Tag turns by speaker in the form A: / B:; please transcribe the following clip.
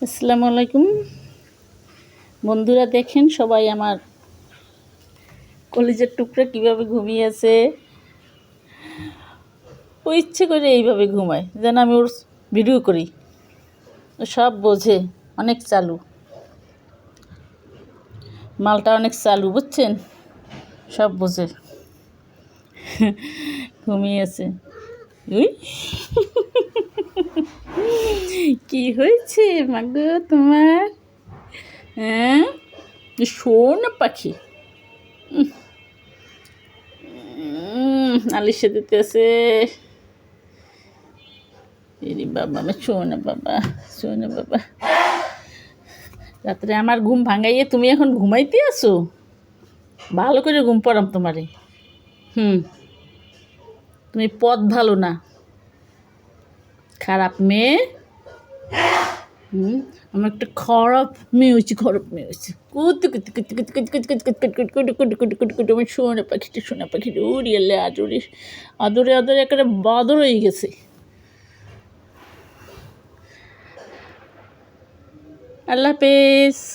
A: আসসালামু আলাইকুম বন্ধুরা, দেখেন সবাই আমার কলিজার টুকরা কীভাবে ঘুমিয়ে আছে। ও ইচ্ছে করে এইভাবে ঘুমায় যেন আমি ওর ভিডিও করি। ও সব বোঝে, অনেক চালু মালটা, অনেক চালু, বুঝছেন, সব বোঝে। ঘুমিয়ে আছে। উই কি হয়েছে মাগো তোমার? হ্যাঁ, শোন পাখি, আলিশা দিতেছে। এরে বাবা, শোনা বাবা, শোনা বাবা, রাত্রে আমার ঘুম ভাঙাইয়ে তুমি এখন ঘুমাইতে আসো? ভালো করে ঘুম পড়াম তোমারে। তুমি পথ ভালো না, খারাপ মেয়ে। আমার একটা খারাপ মেয়ে হয়েছে, খারাপ মেয়ে হয়েছে। কুতু কুতু কুতু কুতু কুতু কুতু কুতু কুতু কুতু কুতু কুতু কুতু কুতু আমার সোনা পাখিটা, সোনা পাখিটা উড়িয়ালে আদরে আদরে আদরে একেবারে বাদর হয়ে গেছে। আল্লাহ হাফেজ।